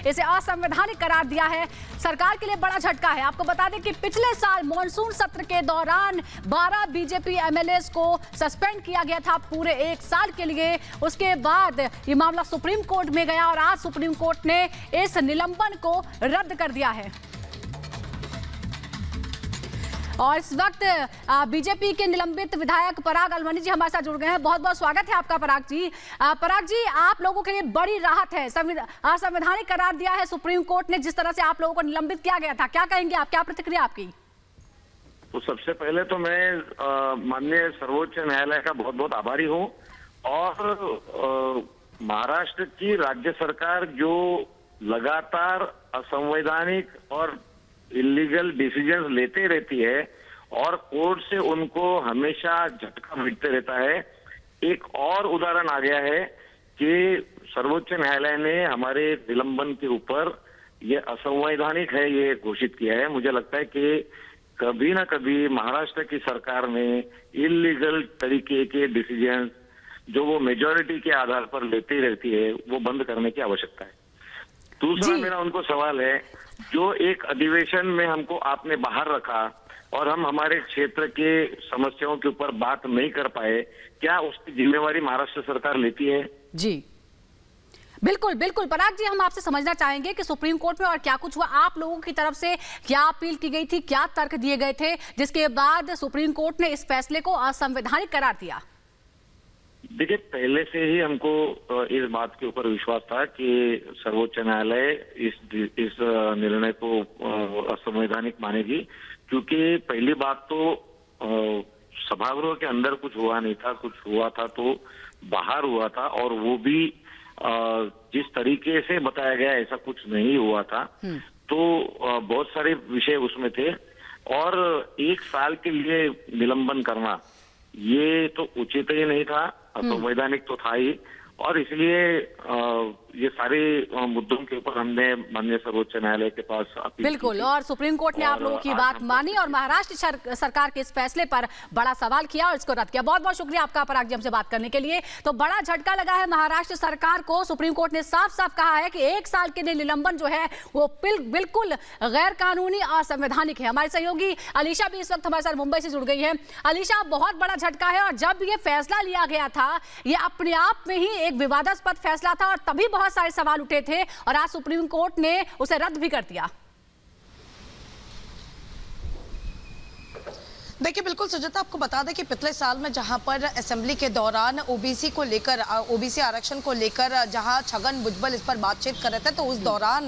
इसे असंवैधानिक करार दिया है। सरकार के लिए बड़ा झटका है। आपको बता दें कि पिछले साल मॉनसून सत्र के दौरान 12 बीजेपी एमएलएस को सस्पेंड किया गया था पूरे 1 साल के लिए। उसके बाद ये मामला सुप्रीम कोर्ट में गया और आज सुप्रीम कोर्ट ने इस निलंबन को रद्द कर दिया है। और इस वक्त बीजेपी के निलंबित विधायक पराग अलमनी जी हमारे साथ जुड़ गए हैं। बहुत बहुत स्वागत है आपका पराग जी। पराग जी, आप लोगों के लिए बड़ी राहत है, असंवैधानिक करार दिया है सुप्रीम कोर्ट ने जिस तरह से आप लोगों को निलंबित किया गया था। क्या कहेंगे आप, क्या प्रतिक्रिया आपकी? तो सबसे पहले तो मैं माननीय सर्वोच्च न्यायालय का बहुत बहुत आभारी हूँ और महाराष्ट्र की राज्य सरकार जो लगातार असंवैधानिक और इलीगल डिसीजंस लेते रहती है और कोर्ट से उनको हमेशा झटका मिलते रहता है। एक और उदाहरण आ गया है कि सर्वोच्च न्यायालय ने हमारे निलंबन के ऊपर ये असंवैधानिक है ये घोषित किया है। मुझे लगता है कि कभी ना कभी महाराष्ट्र की सरकार ने इलीगल तरीके के डिसीजंस जो वो मेजॉरिटी के आधार पर लेती रहती है वो बंद करने की आवश्यकता है। दूसरा मेरा उनको सवाल है, जो एक अधिवेशन में हमको आपने बाहर रखा और हम हमारे क्षेत्र के समस्याओं के ऊपर बात नहीं कर पाए, क्या उसकी जिम्मेवारी महाराष्ट्र सरकार लेती है? जी बिल्कुल बिल्कुल। पराग जी, हम आपसे समझना चाहेंगे कि सुप्रीम कोर्ट में और क्या कुछ हुआ, आप लोगों की तरफ से क्या अपील की गई थी, क्या तर्क दिए गए थे जिसके बाद सुप्रीम कोर्ट ने इस फैसले को असंवैधानिक करार दिया? देखिए, पहले से ही हमको इस बात के ऊपर विश्वास था कि सर्वोच्च न्यायालय इस निर्णय को असंवैधानिक मानेगी, क्योंकि पहली बात तो सभागृह के अंदर कुछ हुआ नहीं था, कुछ हुआ था तो बाहर हुआ था और वो भी जिस तरीके से बताया गया ऐसा कुछ नहीं हुआ था। तो बहुत सारे विषय उसमें थे और 1 साल के लिए निलंबन करना ये तो उचित ही नहीं था, असंवैधानिक तो था ही। और इसलिए ये सारे मुद्दों के ऊपर हमने माननीय सर्वोच्च न्यायालय के पास अपील बिल्कुल, और सुप्रीम कोर्ट ने आप लोगों की बात मानी और महाराष्ट्र सरकार के इस फैसले पर बड़ा सवाल किया और इसको रद्द किया। बहुत बहुत शुक्रिया आपका पराग जी हमसे बात करने के लिए। तो बड़ा झटका लगा है महाराष्ट्र सरकार को। सुप्रीम कोर्ट ने साफ साफ कहा है कि 1 साल के लिए निलंबन जो है वो बिल्कुल गैर कानूनी असंवैधानिक है। हमारे सहयोगी अलीशा भी इस वक्त हमारे साथ मुंबई से जुड़ गई है। अलीशा, बहुत बड़ा झटका है और जब ये फैसला लिया गया था ये अपने आप में ही एक विवादास्पद फैसला था और तभी बहुत सारे सवाल उठे थे और आज सुप्रीम कोर्ट ने उसे रद्द भी कर दिया। देखिए, बिल्कुल सुजाता, आपको बता दें कि पिछले साल में जहां पर असेंबली के दौरान ओबीसी को लेकर, ओबीसी आरक्षण को लेकर जहां छगन भुजबल इस पर बातचीत कर रहे थे तो उस दौरान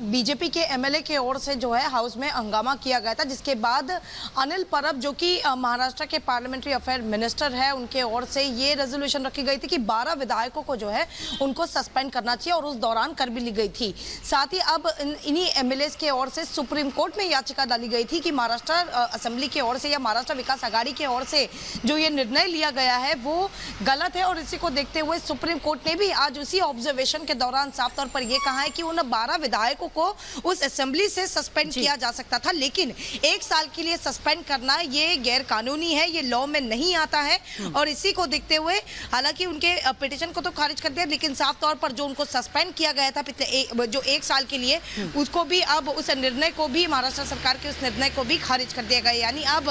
बीजेपी के एमएलए की ओर से जो है हाउस में हंगामा किया गया था, जिसके बाद अनिल परब जो कि महाराष्ट्र के पार्लियामेंट्री अफेयर मिनिस्टर है उनके ओर से ये रेजोल्यूशन रखी गई थी कि 12 विधायकों को जो है उनको सस्पेंड करना चाहिए और उस दौरान कर भी ली गई थी। साथ ही अब इन्हीं एमएलए के ओर से सुप्रीम कोर्ट में याचिका डाली गई थी कि महाराष्ट्र असेंबली के ओर से या महाराष्ट्र विकास आघाड़ी की ओर से जो ये निर्णय लिया गया है वो गलत है। और इसी को देखते हुए सुप्रीम कोर्ट ने भी आज उसी ऑब्जर्वेशन के दौरान साफ तौर पर यह कहा है कि उन 12 विधायकों को उस असेंबली से सस्पेंड किया जा सकता था, लेकिन 1 साल के लिए सस्पेंड करना ये गैर कानूनी है, ये लॉ में नहीं आता है। और इसी को देखते हुए हालांकि उनके पिटीशन को तो खारिज कर दिया, लेकिन साफ तौर पर जो उनको सस्पेंड किया गया था पिछले जो 1 साल के लिए उसको भी अब उस निर्णय को भी महाराष्ट्र सरकार के उस निर्णय को भी खारिज कर दिया गया। यानी अब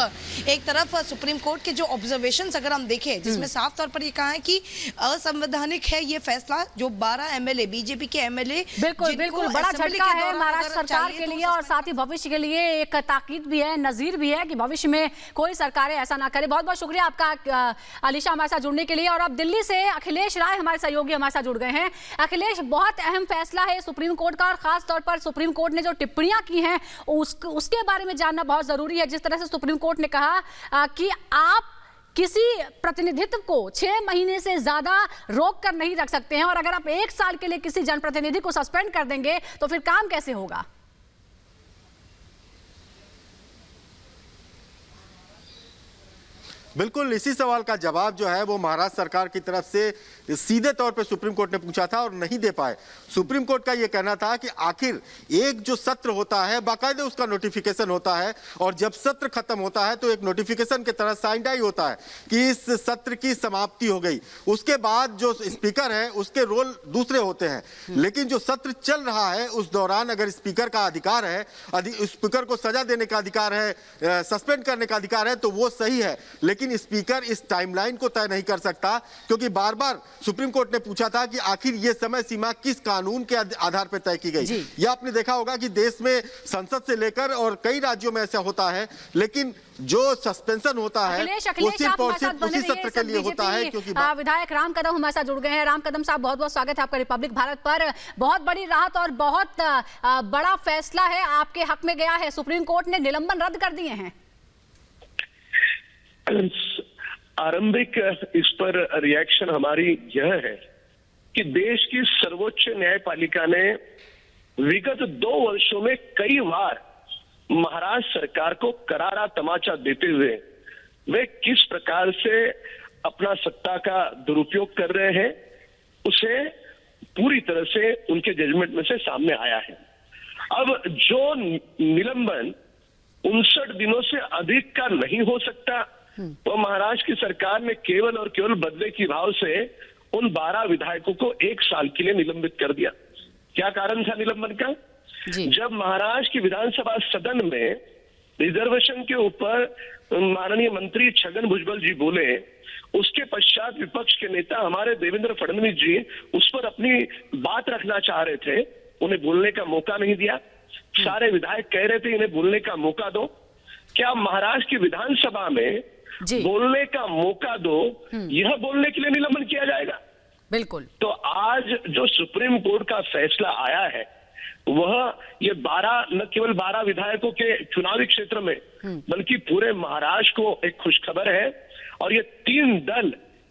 एक तरफ सुप्रीम कोर्ट के जो ऑब्जर्वेशंस अगर हम देखें जिसमें साफ तौर पर ये कहा है कि असंवैधानिक है ये फैसला, जो 12 एमएलए बीजेपी के एमएलए बिल्कुल बड़ा झटका है महाराष्ट्र सरकार के लिए और साथ ही भविष्य के लिए एक ताकीद भी है, नजीर भी है कि भविष्य में कोई सरकारें ऐसा ना करे। बहुत बहुत शुक्रिया आपका अलीशा हमारे साथ जुड़ने के लिए। और अब दिल्ली से अखिलेश राय हमारे सहयोगी हमारे साथ जुड़ गए हैं। अखिलेश, बहुत अहम फैसला है सुप्रीम कोर्ट का और खास तौर पर सुप्रीम कोर्ट ने जो टिप्पणियां की हैं उसके बारे में जानना बहुत जरूरी है। जिस तरह से सुप्रीम कोर्ट ने कहा कि आप किसी प्रतिनिधित्व को 6 महीने से ज्यादा रोक कर नहीं रख सकते हैं और अगर आप 1 साल के लिए किसी जनप्रतिनिधि को सस्पेंड कर देंगे तो फिर काम कैसे होगा? बिल्कुल इसी सवाल का जवाब जो है वो महाराष्ट्र सरकार की तरफ से सीधे तौर पे सुप्रीम कोर्ट ने पूछा था और नहीं दे पाए। सुप्रीम कोर्ट का ये कहना था कि आखिर एक जो सत्र होता है बाकायदे उसका नोटिफिकेशन होता है और जब सत्र खत्म होता है तो एक नोटिफिकेशन की तरह साइन डाई होता है कि इस सत्र की समाप्ति हो गई। उसके बाद जो स्पीकर है उसके रोल दूसरे होते हैं, लेकिन जो सत्र चल रहा है उस दौरान अगर स्पीकर का अधिकार है, स्पीकर को सजा देने का अधिकार है, सस्पेंड करने का अधिकार है, तो वो सही है। लेकिन स्पीकर इस टाइमलाइन को तय नहीं कर सकता, क्योंकि बार बार सुप्रीम कोर्ट ने पूछा था कि आखिर ये समय सीमा किस कानून के आधार पर तय की गई। ये आपने देखा होगा कि देश में संसद से लेकर और कई राज्यों में ऐसा होता है, लेकिन जो सस्पेंशन होता है वो सिर्फ और सिर्फ उसी सत्र के लिए होता है। क्योंकि विधायक राम कदम हमारे साथ जुड़ गए हैं। राम कदम साहब, बहुत बहुत स्वागत है आपका रिपब्लिक भारत पर। बहुत बड़ी राहत और बहुत बड़ा फैसला है आपके हक में गया है, सुप्रीम कोर्ट ने निलंबन रद्द कर दिए हैं। आरंभिक इस पर रिएक्शन हमारी यह है कि देश की सर्वोच्च न्यायपालिका ने विगत 2 वर्षों में कई बार महाराष्ट्र सरकार को करारा तमाचा देते हुए वे किस प्रकार से अपना सत्ता का दुरुपयोग कर रहे हैं उसे पूरी तरह से उनके जजमेंट में से सामने आया है। अब जो निलंबन 59 दिनों से अधिक का नहीं हो सकता, तो महाराष्ट्र की सरकार ने केवल और केवल बदले की भाव से उन 12 विधायकों को 1 साल के लिए निलंबित कर दिया। क्या कारण था निलंबन का? जब महाराष्ट्र की विधानसभा सदन में रिजर्वेशन के ऊपर माननीय मंत्री छगन भुजबल जी बोले, उसके पश्चात विपक्ष के नेता हमारे देवेंद्र फडणवीस जी उस पर अपनी बात रखना चाह रहे थे, उन्हें बोलने का मौका नहीं दिया। सारे विधायक कह रहे थे इन्हें बोलने का मौका दो। क्या महाराष्ट्र की विधानसभा में बोलने का मौका दो, यह बोलने के लिए निलंबन किया जाएगा? बिल्कुल। तो आज जो सुप्रीम कोर्ट का फैसला आया है वह ये 12 न केवल 12 विधायकों के चुनावी क्षेत्र में बल्कि पूरे महाराष्ट्र को एक खुशखबर है। और ये 3 दल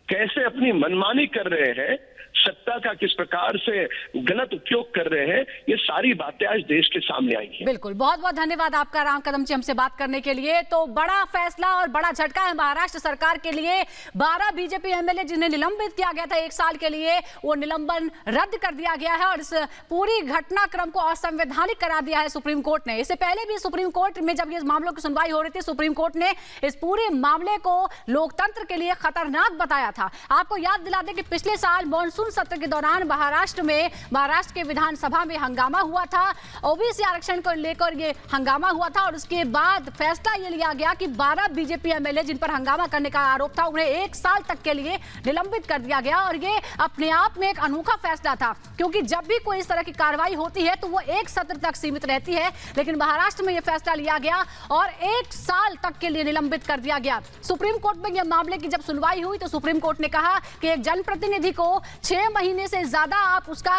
कैसे अपनी मनमानी कर रहे हैं, सत्ता का किस प्रकार से गलत उपयोग कर रहे हैं, ये सारी बातें आज देश के सामने आई हैं। बिल्कुल, बहुत बहुत धन्यवाद आपका राम कदम जी हमसे बात करने के लिए। तो बड़ा फैसला और बड़ा झटका है महाराष्ट्र सरकार के लिए। 12 बीजेपी एमएलए जिन्हें निलंबित किया गया था 1 साल के लिए, वो निलंबन रद्द कर दिया गया है और इस पूरी घटनाक्रम को असंवैधानिक करार दिया है सुप्रीम कोर्ट ने। इससे पहले भी सुप्रीम कोर्ट में जब ये मामलों की सुनवाई हो रही थी, सुप्रीम कोर्ट ने इस पूरे मामले को लोकतंत्र के लिए खतरनाक बताया था। आपको याद दिला दें कि पिछले साल मॉनसून सत्र के दौरान महाराष्ट्र के विधानसभा में हंगामा हुआ था, ओबीसी आरक्षण को लेकर ये हंगामा हुआ था और उसके बाद फैसला ये लिया गया कि 12 बीजेपी एमएलए जिन पर हंगामा करने का आरोप था उन्हें 1 साल तक के लिए निलंबित कर दिया गया। और ये अपने आप में एक अनोखा फैसला था, क्योंकि जब भी कोई इस तरह की कार्रवाई होती है तो वो 1 सत्र तक सीमित रहती है, लेकिन महाराष्ट्र में यह फैसला लिया गया और 1 साल तक के लिए निलंबित कर दिया गया। सुप्रीम कोर्ट में यह मामले की जब सुनवाई हुई तो सुप्रीम कोर्ट ने कहा कि एक जनप्रतिनिधि को 6 महीने से ज्यादा आप उसका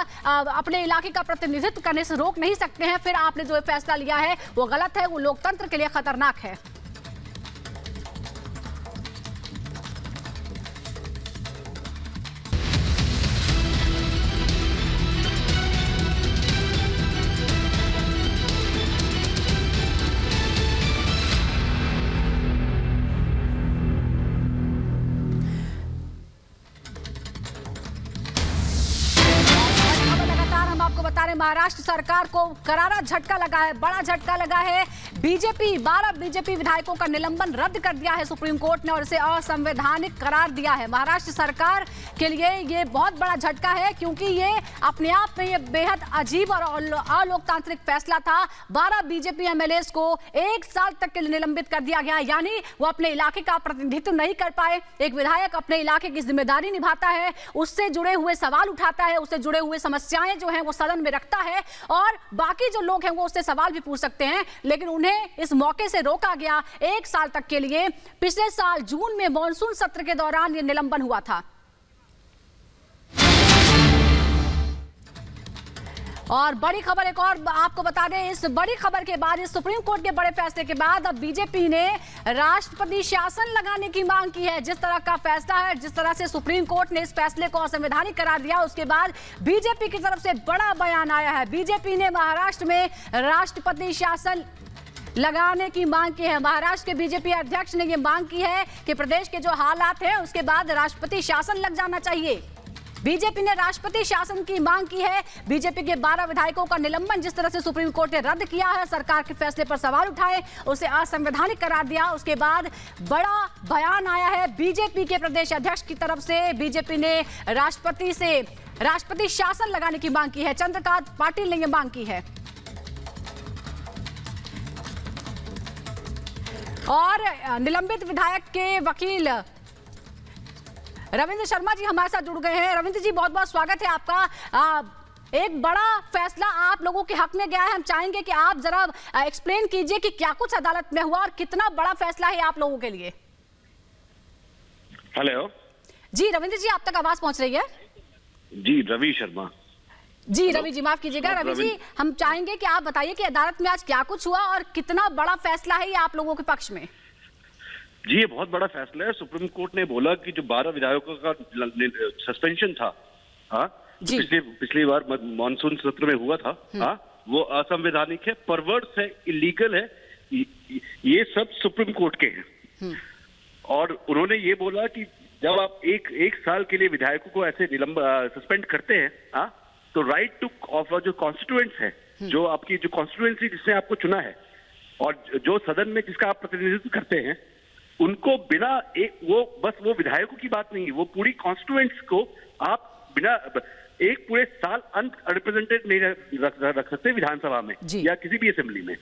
अपने इलाके का प्रतिनिधित्व करने से रोक नहीं सकते हैं। फिर आपने जो फैसला लिया है वो गलत है, वो लोकतंत्र के लिए खतरनाक है। महाराष्ट्र सरकार को करारा झटका लगा है, बड़ा झटका लगा है। 12 बीजेपी विधायकों का निलंबन रद्द कर दिया है सुप्रीम कोर्ट ने और इसे असंवैधानिक करार दिया है। महाराष्ट्र सरकार के लिए ये बहुत बड़ा झटका है, क्योंकि ये अपने आप में ये बेहद अजीब और अलोकतांत्रिक फैसला था। 12 बीजेपी एमएलए को 1 साल तक के लिए निलंबित कर दिया गया, यानी वो अपने इलाके का प्रतिनिधित्व नहीं कर पाए। एक विधायक अपने इलाके की जिम्मेदारी निभाता है, उससे जुड़े हुए सवाल उठाता है, उससे जुड़े हुए समस्याएं जो हैं वो सदन में रखता है और बाकी जो लोग हैं वो उससे सवाल भी पूछ सकते हैं, लेकिन उन्हें इस मौके से रोका गया 1 साल तक के लिए। पिछले साल जून में मॉनसून सत्र के दौरान ये निलंबन हुआ था। और बड़ी खबर एक और आपको बता दें, इस बड़ी खबर के बाद, इस सुप्रीम कोर्ट के बड़े फैसले के बाद अब बीजेपी ने राष्ट्रपति शासन लगाने की मांग की है। जिस तरह का फैसला है, जिस तरह से सुप्रीम कोर्ट ने इस फैसले को असंवैधानिक करार दिया, उसके बाद बीजेपी की तरफ से बड़ा बयान आया है। बीजेपी ने महाराष्ट्र में राष्ट्रपति शासन लगाने की मांग की है। महाराष्ट्र के बीजेपी अध्यक्ष ने यह मांग की है कि प्रदेश के जो हालात हैं उसके बाद राष्ट्रपति शासन लग जाना चाहिए। बीजेपी ने राष्ट्रपति शासन की मांग की है। बीजेपी के 12 विधायकों का निलंबन जिस तरह से सुप्रीम कोर्ट ने रद्द किया है, सरकार के फैसले पर सवाल उठाए, उसे असंवैधानिक करार दिया, उसके बाद बड़ा बयान आया है बीजेपी के प्रदेश अध्यक्ष की तरफ से। बीजेपी ने राष्ट्रपति शासन लगाने की मांग की है। चंद्रकांत पाटिल ने यह मांग की है। और निलंबित विधायक के वकील रविंद्र शर्मा जी हमारे साथ जुड़ गए हैं। रविंद्र जी, बहुत बहुत स्वागत है आपका। एक बड़ा फैसला आप लोगों के हक में गया है। हम चाहेंगे कि आप जरा एक्सप्लेन कीजिए कि क्या कुछ अदालत में हुआ और कितना बड़ा फैसला है आप लोगों के लिए। हेलो जी रविंद्र जी, आप तक आवाज पहुंच रही है? जी, रवि शर्मा जी। रवि जी, माफ कीजिएगा। रवि जी, हम चाहेंगे कि आप बताइए कि अदालत में आज क्या कुछ हुआ और कितना बड़ा फैसला है ये आप लोगों के पक्ष में। जी, ये बहुत बड़ा फैसला है। सुप्रीम कोर्ट ने बोला कि जो 12 विधायकों का सस्पेंशन था, हाँ, पिछली बार मॉनसून सत्र में हुआ था, हाँ, वो असंवैधानिक है, परवर्स है, इलीगल है। ये सब सुप्रीम कोर्ट के हैं। और उन्होंने ये बोला कि जब आप एक साल के लिए विधायकों को ऐसे सस्पेंड करते हैं, हाँ, तो राइट टू ऑफ जो कॉन्स्टिट्यूएंट्स है, जो आपकी जो कॉन्स्टिट्यूएंसी जिसने आपको चुना है और जो सदन में जिसका आप प्रतिनिधित्व करते हैं, उनको बिना वो विधायकों की बात नहीं है, वो पूरी कॉन्स्टिट्यूएंट्स को आप बिना एक पूरे साल अनरिप्रेजेंटेड नहीं रख सकते विधानसभा में या किसी भी असेंबली में।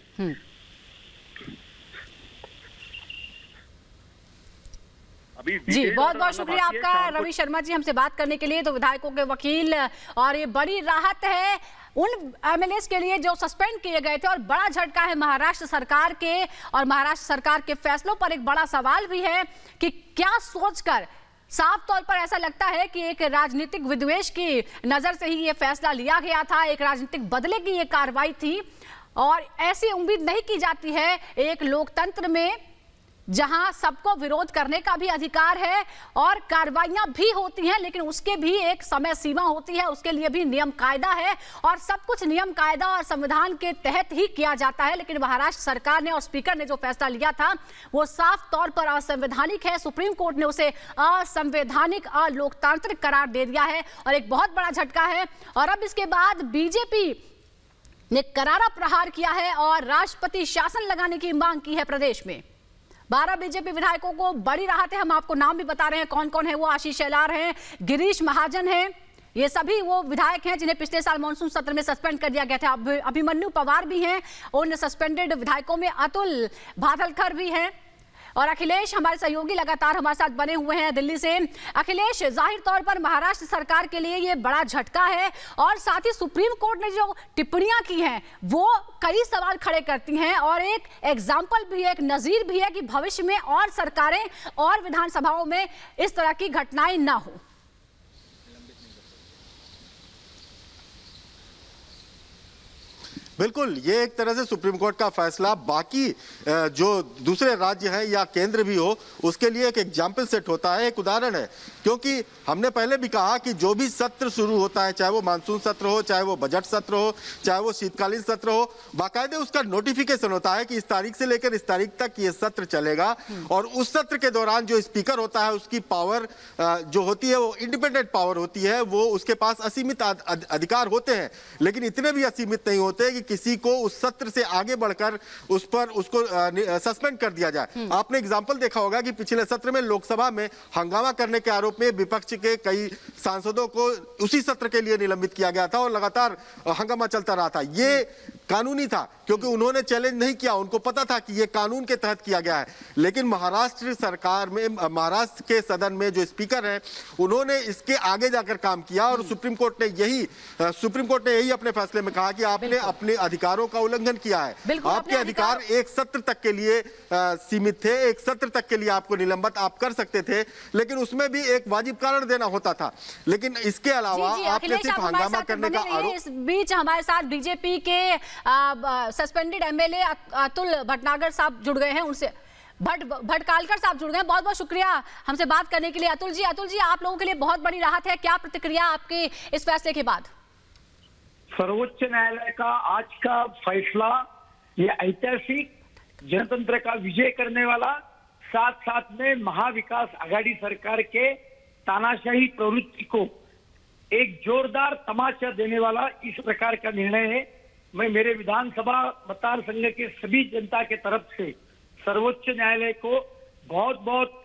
जी, बहुत बहुत शुक्रिया आपका रवि शर्मा जी हमसे बात करने के लिए। तो विधायकों के वकील, और ये बड़ी राहत है उन एमएलएस के लिए जो सस्पेंड किए गए थे और बड़ा झटका है महाराष्ट्र सरकार के। और महाराष्ट्र सरकार के फैसलों पर एक बड़ा सवाल भी है कि क्या सोचकर, साफ तौर पर ऐसा लगता है कि एक राजनीतिक विद्वेष की नजर से ही ये फैसला लिया गया था, एक राजनीतिक बदले की ये कार्रवाई थी। और ऐसी उम्मीद नहीं की जाती है एक लोकतंत्र में जहां सबको विरोध करने का भी अधिकार है और कार्रवाइयां भी होती हैं, लेकिन उसके भी एक समय सीमा होती है, उसके लिए भी नियम कायदा है और सब कुछ नियम कायदा और संविधान के तहत ही किया जाता है। लेकिन महाराष्ट्र सरकार ने और स्पीकर ने जो फैसला लिया था वो साफ तौर पर असंवैधानिक है। सुप्रीम कोर्ट ने उसे असंवैधानिक, अलोकतांत्रिक करार दे दिया है और एक बहुत बड़ा झटका है। और अब इसके बाद बीजेपी ने करारा प्रहार किया है और राष्ट्रपति शासन लगाने की मांग की है प्रदेश में। 12 बीजेपी विधायकों को बड़ी राहत है। हम आपको नाम भी बता रहे हैं कौन कौन है वो। आशीष शेलार हैं, गिरीश महाजन हैं, ये सभी वो विधायक हैं जिन्हें पिछले साल मॉनसून सत्र में सस्पेंड कर दिया गया था। अभिमन्यु पवार भी हैं, उन सस्पेंडेड विधायकों में अतुल भातलकर भी हैं और अखिलेश हमारे सहयोगी लगातार हमारे साथ बने हुए हैं दिल्ली से। अखिलेश, जाहिर तौर पर महाराष्ट्र सरकार के लिए ये बड़ा झटका है और साथ ही सुप्रीम कोर्ट ने जो टिप्पणियां की हैं वो कई सवाल खड़े करती हैं और एक एग्जाम्पल भी है, एक नजीर भी है कि भविष्य में और सरकारें और विधानसभाओं में इस तरह की घटनाएं ना हो। बिल्कुल, ये एक तरह से सुप्रीम कोर्ट का फैसला बाकी जो दूसरे राज्य हैं या केंद्र भी हो उसके लिए एक एग्जाम्पल सेट होता है, एक उदाहरण है। क्योंकि हमने पहले भी कहा कि जो भी सत्र शुरू होता है, चाहे वो मानसून सत्र हो, चाहे वो बजट सत्र हो, चाहे वो शीतकालीन सत्र हो, बाकायदे उसका नोटिफिकेशन होता है कि इस तारीख से लेकर इस तारीख तक ये सत्र चलेगा। और उस सत्र के दौरान जो स्पीकर होता है उसकी पावर जो होती है वो इंडिपेंडेंट पावर होती है, वो उसके पास असीमित अधिकार होते हैं, लेकिन इतने भी असीमित नहीं होते कि किसी को उस सत्र से आगे बढ़कर उस पर उसको सस्पेंड कर दिया जाए। आपने एग्जांपल देखा होगा कि पिछले सत्र में लोकसभा में हंगामा करने के आरोप में विपक्ष के कई सांसदों को उसी सत्र के लिए निलंबित किया गया था और लगातार हंगामा चलता रहा था। ये कानूनी था क्योंकि उन्होंने चैलेंज नहीं किया, उनको पता था कि यह कानून के तहत किया गया है। लेकिन महाराष्ट्र सरकार में, महाराष्ट्र के सदन में जो स्पीकर हैं उन्होंने इसके आगे जाकर काम किया और सुप्रीम कोर्ट ने यही अपने फैसले में कहा कि आपने अपने अधिकारों का उल्लंघन किया है। आपके अधिकार एक सत्र तक के लिए सीमित थे, एक सत्र तक के लिए आपको निलंबित आप कर सकते थे, लेकिन उसमें भी एक वाजिब कारण देना होता था। लेकिन इसके अलावा आपने सिर्फ हंगामा करने का आरोप। इस बीच हमारे साथ बीजेपी के सस्पेंडेड एमएलए अतुल भटनागर साहब जुड़ गए हैं, उनसे भटकालकर साहब जुड़ गए। बहुत बहुत शुक्रिया हमसे बात करने के लिए अतुल जी, आप लोगों के लिए बहुत बड़ी राहत है। क्या प्रतिक्रिया आपके इस फैसले के बाद? सर्वोच्च न्यायालय का आज का फैसला ये ऐतिहासिक जनतंत्र का विजय करने वाला, साथ साथ में महाविकास आघाड़ी सरकार के तानाशाही प्रवृत्ति को एक जोरदार तमाचा देने वाला इस प्रकार का निर्णय है। मैं मेरे विधानसभा मतदार संघ के सभी जनता के तरफ से सर्वोच्च न्यायालय को बहुत बहुत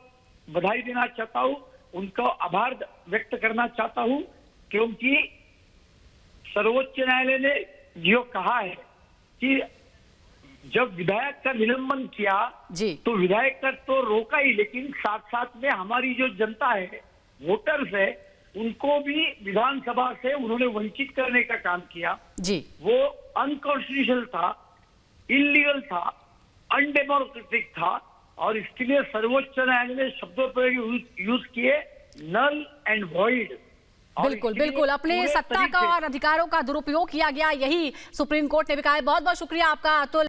बधाई देना चाहता हूं, उनका आभार व्यक्त करना चाहता हूं, क्योंकि सर्वोच्च न्यायालय ने जो कहा है कि जब विधायक का निलंबन किया जी तो विधायक का तो रोका ही, लेकिन साथ साथ में हमारी जो जनता है, वोटर्स है, उनको भी विधानसभा से उन्होंने वंचित करने का काम किया। जी वो अनकॉन्स्टिट्यूशनल था, इलीगल था, अनडेमोक्रेटिक था, और इसके लिए सर्वोच्च न्यायालय ने शब्दों पर यूज किए नल एंड वॉइड। बिल्कुल बिल्कुल, अपने सत्ता का और अधिकारों का दुरुपयोग किया गया, यही सुप्रीम कोर्ट ने भी कहा है। बहुत बहुत शुक्रिया आपका अतुल।